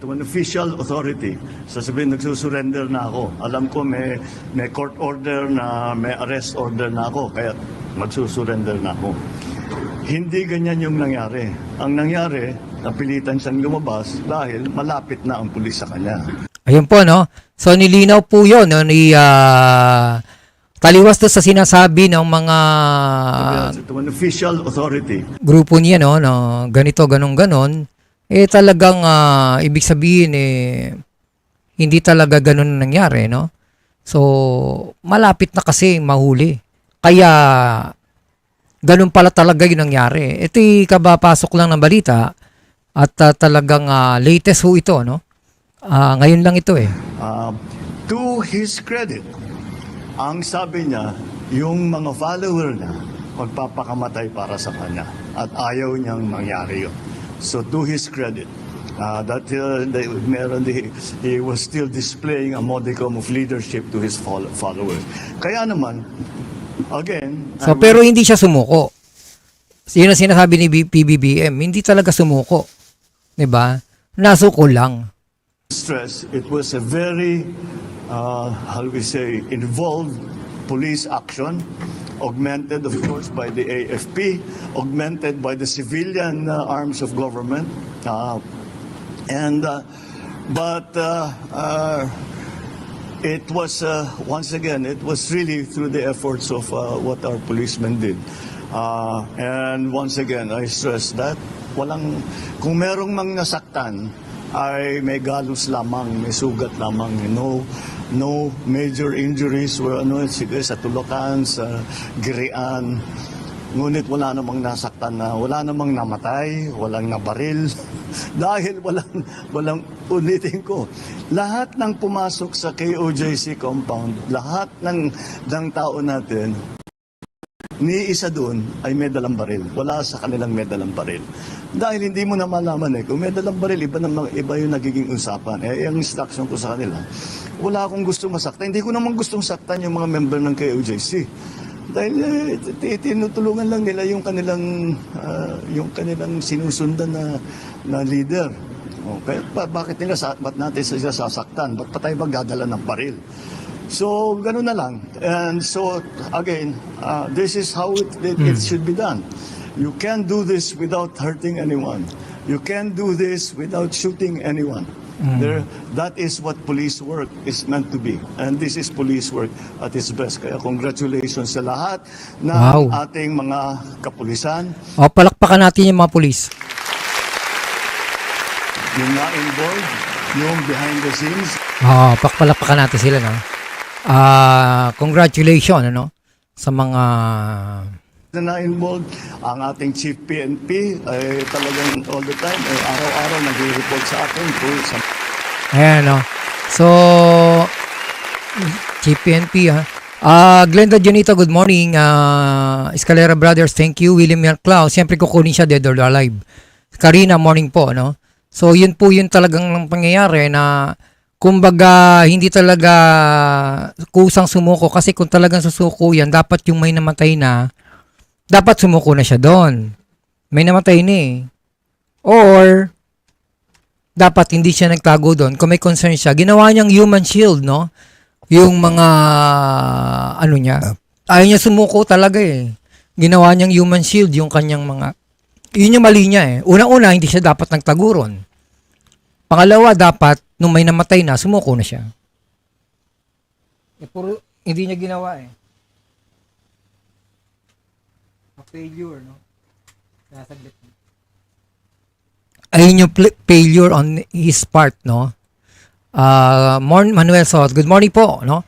To an official authority, sasabihin nagsusurrender na ako. Alam ko may court order na, may arrest order na ako, kaya magsusurrender na ako. Hindi ganyan yung nangyari. Ang nangyari, napilitan siyang lumabas dahil malapit na ang pulis sa kanya. Ayun po, no? So, nilinaw po yun, no? Taliwas to sa sinasabi ng mga To an official authority. grupo niya, no? Ganito, ganon. Talagang ibig sabihin hindi talaga ganun nangyari, no? So malapit na kasi mahuli. Kaya ganun pala talaga 'yung nangyari. Ito'y kabapasok lang ng balita at talagang latest ho ito, no? Ngayon lang ito To his credit, ang sabi niya, yung mga follower niya magpapakamatay para sa kanya at ayaw niyang mangyari yun. So to his credit, he was still displaying a modicum of leadership to his followers. Kaya naman, again... So, pero hindi siya sumuko. Yun ang sinasabi ni PBBM, hindi talaga sumuko. Diba? Nasuko lang. Stress, it was a very, how do we say, involved police action, augmented, of course, by the AFP, augmented by the civilian arms of government. It was, once again, it was really through the efforts of what our policemen did. And once again, I stress that kung merong mang nasaktan, ay may galos lamang, may sugat lamang, no major injuries were sige, sa tulukan, sa girian. Ngunit wala namang nasaktan wala namang namatay, walang nabaril. Dahil walang ulitin ko. Lahat ng pumasok sa KOJC compound, lahat ng tao natin, ni isa doon ay may dalang baril. Wala sa kanilang may dalang baril. Dahil hindi mo na malaman kung may dalang baril, iba yung nagiging usapan. Ang instruction ko sa kanila, wala akong gustong masaktan. Hindi ko naman gustong saktan yung mga member ng KOJC. Dahil tinutulungan lang nila yung kanilang sinusundan na leader. Okay, bakit natin sila sasaktan? Ba't pa tayo magdadala ng baril? So, gano'n na lang. And so, again, this is how it should be done. You can't do this without hurting anyone. You can't do this without shooting anyone. That is what police work is meant to be. And this is police work at its best. Kaya congratulations sa lahat ng ating mga kapulisan. Palakpakan natin yung mga pulis. Yung na-involved, yung behind the scenes. Palakpakan natin sila, no? Congratulations, sa mga na-involved. Ang ating Chief PNP ay talagang all the time, araw-araw nag-report sa akin. Ayan, no? So, Chief PNP, Glenda Junito, good morning. Escalera Brothers, thank you. William Yarclao, siyempre kukunin siya dead or alive. Karina, morning po, no? So, yun po yun talagang pangyayari na kumbaga, hindi talaga kusang sumuko kasi kung talagang susuko yan, dapat yung may namatay na, dapat sumuko na siya doon. May namatay na Or, dapat hindi siya nagtago doon. Kung may concern siya, ginawa niyang human shield, no? Yung mga, niya, ayaw niya sumuko talaga Ginawa niyang human shield yung kanyang mga, yun yung mali niya Unang-una, hindi siya dapat nagtaguron. Pangalawa, dapat, nung may namatay na, sumuko na siya. Puro, hindi niya ginawa A failure, no? Nasaglit. Ayun yung failure on his part, no? Manuel Sot, good morning po, no?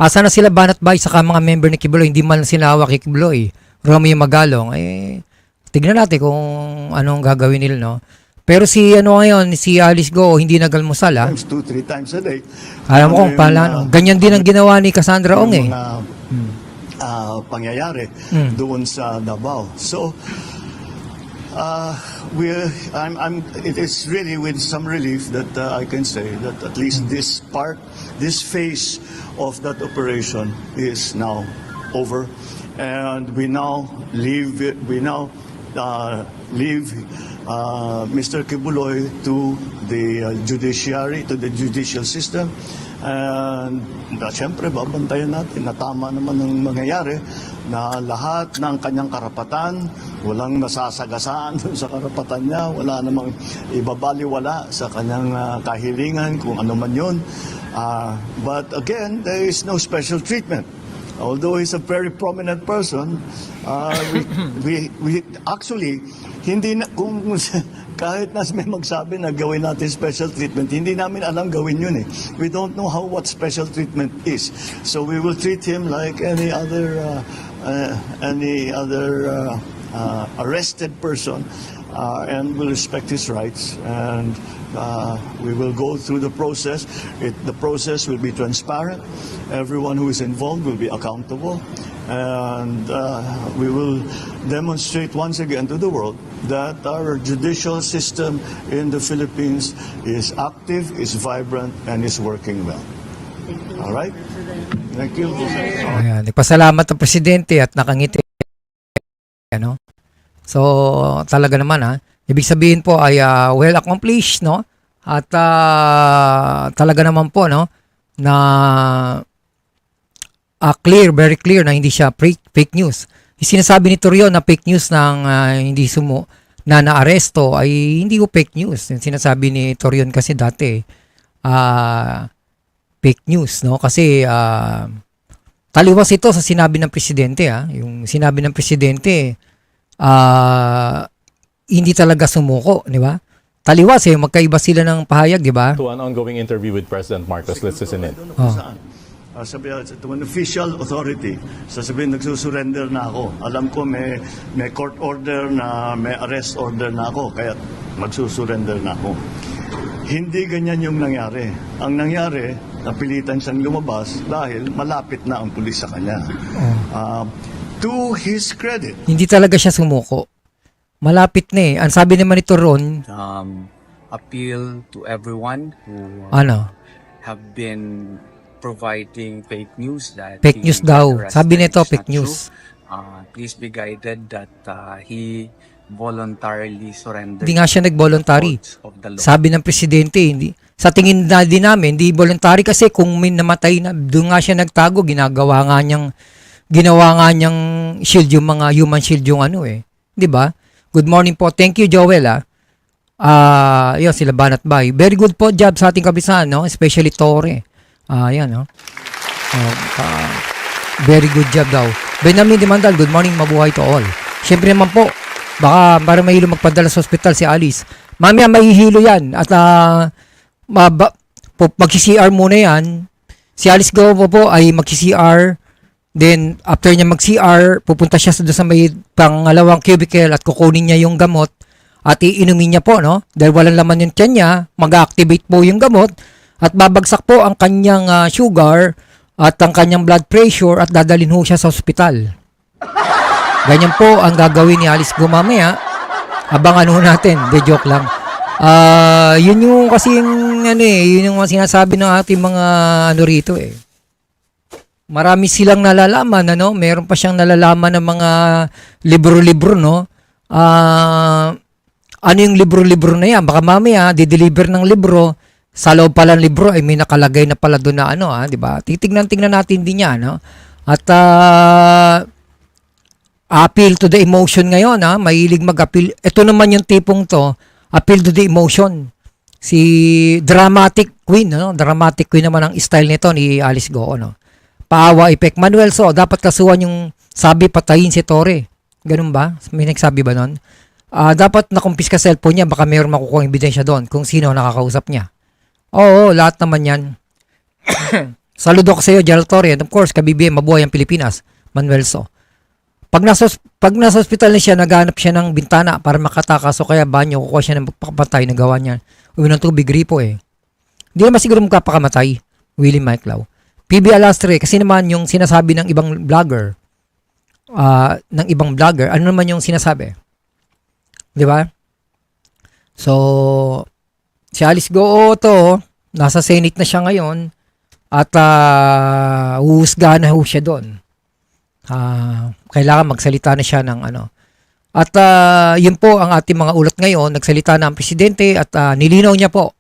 Sana sila Banat Bay saka mga member ni Kibuloy, hindi man sinawa kay Kibuloy. Romeo Magalong, tignan natin kung anong gagawin nila, no? Pero si si Alice Go, hindi nagalmusal 2-3 times a day. Alam mo kung paano. Ganyan din ang ginawa ni Cassandra Ong pangyayari doon sa Davao. So, it is really with some relief that I can say that at least this phase of that operation is now over, and we now leave Mr. Kibuloy to the judiciary, to the judicial system. And siyempre, babantayan natin na tama naman ang mangyayari, na lahat ng kanyang karapatan, walang masasagasaan dun sa karapatan niya, wala namang ibabaliwala sa kanyang kahilingan, kung ano man yun. But again, there is no special treatment. Although he's a very prominent person, we actually, hindi na, kung kahit na may magsabi na gawin natin special treatment, hindi namin alam gawin yun eh. We don't know what special treatment is. So we will treat him like any other arrested person, and will respect his rights, and we will go through the process. The process will be transparent. Everyone who is involved will be accountable, and we will demonstrate once again to the world that our judicial system in the Philippines is active, is vibrant, and is working well. All right? Thank you. Ayan, nagpasalamat ang presidente at nakangiti. Ano? So, talaga naman ibig sabihin po ay well accomplished, no? At talaga naman po, no, na clear, very clear na hindi siya fake news. Yung sinasabi ni Torion na fake news ng hindi na naaresto ay hindi ko fake news. Yung sinasabi ni Torion kasi dati fake news, no? Kasi taliwas ito sa sinabi ng presidente, Yung sinabi ng presidente hindi talaga sumuko, di ba? Taliwas magkaiba sila ng pahayag, di ba? To an ongoing interview with President Marcos. Let's listen in. Sabi to an official authority, sasabihin nagsusurrender na ako. Alam ko may court order na, may arrest order na ako, kaya magsusurrender na ako. Hindi ganyan yung nangyari. Ang nangyari, napilitan siyang lumabas dahil malapit na ang pulis sa kanya. To his credit, Hindi talaga siya sumuko. Malapit na Ang sabi naman ni Toron, appeal to everyone who have been providing fake news that fake he news daw. arrested Sabi nito, is fake not news. true. Please be guided that he voluntarily surrendered. Hindi nga siya nag-voluntary. courts of the law. Sabi ng presidente, hindi. Sa tingin na din namin, hindi voluntary kasi kung may namatay na, doon nga siya nagtago, ginawa nga niyang shield yung mga human shield yung Di ba? Good morning po. Thank you, Joel, yun, sila Banat Bay. Very good po job sa ating kabisahan, no? Especially Torre. Yan, no? Very good job daw. Benjamin Dimandal, good morning, mabuhay to all. Siyempre naman po, baka para mahilo magpadala sa ospital si Alice. Mamaya mahihilo yan. At mag-CR muna yan. Si Alice Go po ay mag-CR. Then, after niya mag-CR, pupunta siya sa may pangalawang cubicle at kukunin niya yung gamot at iinumin niya po, no? Dahil walang laman yung tiyan niya, mag-activate po yung gamot at babagsak po ang kanyang sugar at ang kanyang blood pressure at dadalhin ho siya sa ospital. Ganyan po ang gagawin ni Alice Go mamaya. Abangan ho natin. De joke lang. Yun yung kasi yun yung sinasabi ng ating mga rito Marami silang nalalaman, Meron pa siyang nalalaman ng mga libro-libro, no? Ano yung libro-libro na yan? Baka mamaya, di-deliver ng libro, sa loob pala ng libro, ay may nakalagay na pala doon na di ba? Titignan natin din yan, no? At, appeal to the emotion ngayon, Mahilig mag-appeal. Ito naman yung tipong to, appeal to the emotion. Si Dramatic Queen, Dramatic Queen naman ang style nito ni Alice Go, Paawa effect. Manuel So, dapat kasuhan yung sabi patayin si Torre. Ganun ba? May nagsabi ba nun? Dapat nakumpiska cellphone niya, baka mayroon makukuha ebidensya doon kung sino nakakausap niya. Oo, lahat naman yan. Saludo ko sa iyo, Gerald Torre. And of course, kabibigay, mabuhay ang Pilipinas. Manuel So. Pag nasa hospital na siya, naghanap siya ng bintana para makatakas o kaya banyo, kukuha siya ng pagpapatay na gawa niya. Uwi ng tubig, gripo Hindi naman siguro magpapakamatay. Willie Mike Lau. PB Alastre, kasi naman yung sinasabi ng ibang vlogger, ano naman yung sinasabi? Di ba? So, si Alice Go nasa Senate na siya ngayon at huhusgahan na ho siya doon. Kailangan magsalita na siya ng At yun po ang ating mga ulat ngayon. Nagsalita na ang presidente at nilinaw niya po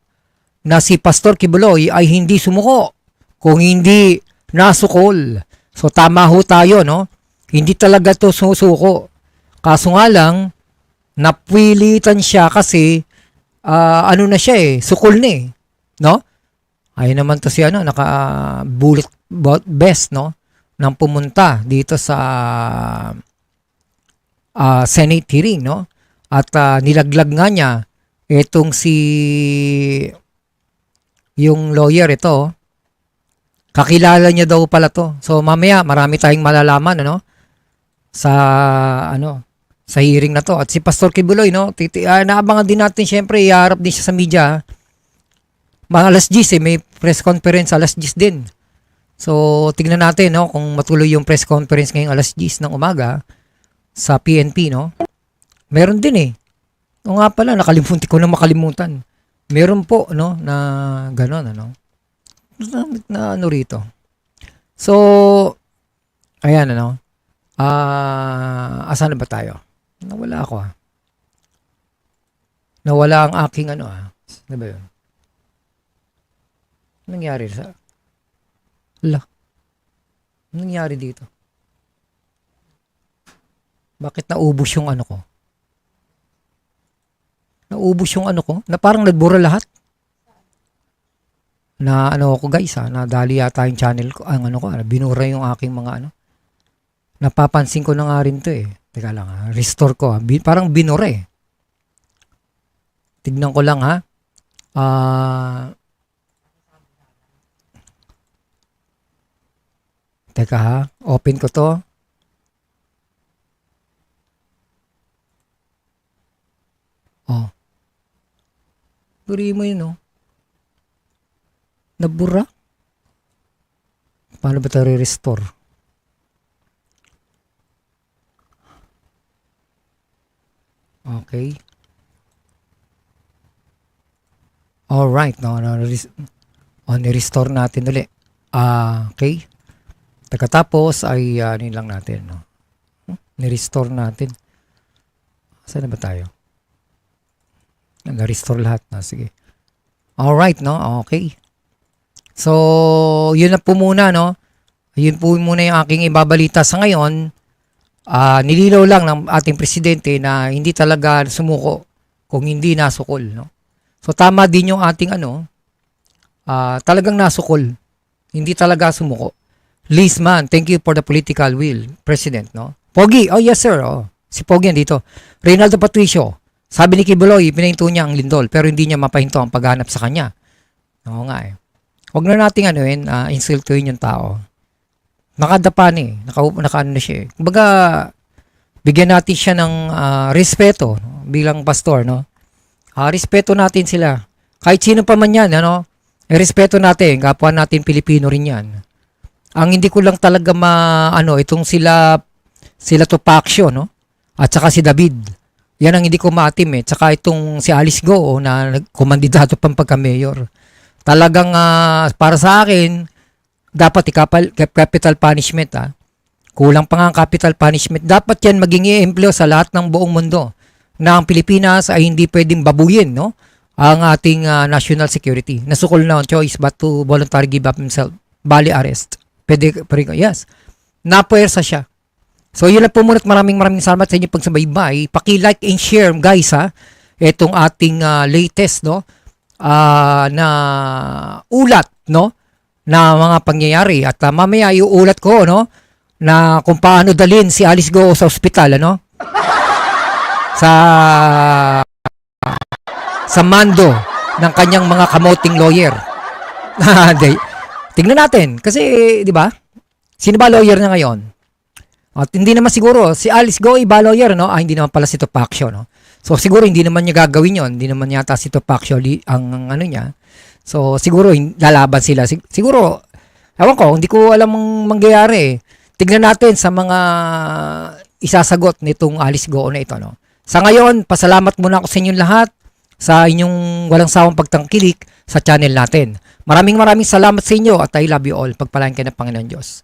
na si Pastor Kibuloy ay hindi sumuko kung hindi nasukol. So tama ho tayo, no? Hindi talaga to susuko. Kaso nga lang, napilitan siya kasi ano na siya sukol na no? Ayun naman to si naka-bullet vest, no? Nang pumunta dito sa Senate hearing, no? At nilaglag nga niya itong yung lawyer ito. Kakilala niya daw pala to. So mamaya marami tayong malalaman sa hearing na to. At si Pastor Kibuloy, no? Naabangan din natin, syempre iharap din siya sa media. Mga alas 10 may press conference alas 10 din. So tignan natin, no, kung matuloy yung press conference ngayong alas 10 ng umaga sa PNP, no? Meron din O nga pala, nakalimutan ko na makalimutan. Meron po, no, na gano'n, na ano rito. So, ayan, asan na ba tayo? Nawala ako, Nawala ang aking Ano ba yun? Anong nangyari Anong nangyari dito? Bakit naubos yung ko? Naubos yung ko? Na parang nagbura lahat. Na ko guys, nadali yata yung channel ko. Binura yung aking mga Napapansin ko na nga rin to Teka lang restore ko parang binura Tignan ko lang Teka open ko to. Buri mo yun Nabura? Paano ba ito re-restore? Okay. Alright, ni-restore natin ulit. Okay. Pagkatapos ay lang natin, ni-restore natin. Saan na ba tayo? Na-restore lahat na. Sige. Alright, okay. So, yun na po muna, Yun po muna yung aking ibabalita sa ngayon. Nililaw lang ng ating presidente na hindi talaga sumuko kung hindi nasukol, So, tama din yung ating talagang nasukol. Hindi talaga sumuko. Liz Man, thank you for the political will, President, Pogi, yes sir, si Pogi dito. Reynaldo Patricio, sabi ni Kibuloy, pinahinto niya ang lindol, pero hindi niya mapahinto ang paghanap sa kanya. Oo nga Huwag na nating insultuin yung tao. Nakadapa nakaano na siya Kumbaga, bigyan natin siya ng respeto bilang pastor, respeto natin sila. Kahit sino pa man yan, respeto natin, kapwa natin Pilipino rin yan. Ang hindi ko lang talaga itong sila Topacio, at saka si David. Yan ang hindi ko maatim Tsaka itong si Alice Go na kumandidato pang pagka-mayor. Talagang para sa akin, dapat capital punishment Kulang pa nga ang capital punishment. Dapat yan maging i-empleo sa lahat ng buong mundo na ang Pilipinas ay hindi pwedeng babuyin, ang ating national security. Nasukol na ang choice but to voluntarily give up himself. Bali arrest. Pwede, yes. Napuwersa siya. So, yun lang po muna at maraming salamat sa inyo pagsabaybay. Paki-like and share, guys, itong ating latest, na ulat, na mga pangyayari. At mamaya iuulat ko, na kung paano dalhin si Alice Go sa ospital, sa mando ng kanyang mga kamoting lawyer. Tingnan natin. Kasi, di ba? Sino ba lawyer na ngayon? At hindi naman siguro, si Alice Go ba lawyer, hindi naman pala si Topacio, So, siguro hindi naman niya gagawin yon. Hindi naman yata si Topacio ang niya. So, siguro lalaban sila. Siguro, ewan ko, hindi ko alam ang mangyayari. Tignan natin sa mga isasagot nitong Alice Go na ito, Sa ngayon, pasalamat muna ako sa inyong lahat sa inyong walang sawang pagtangkilik sa channel natin. Maraming salamat sa inyo at I love you all. Pagpalain kayo ng Panginoon Diyos.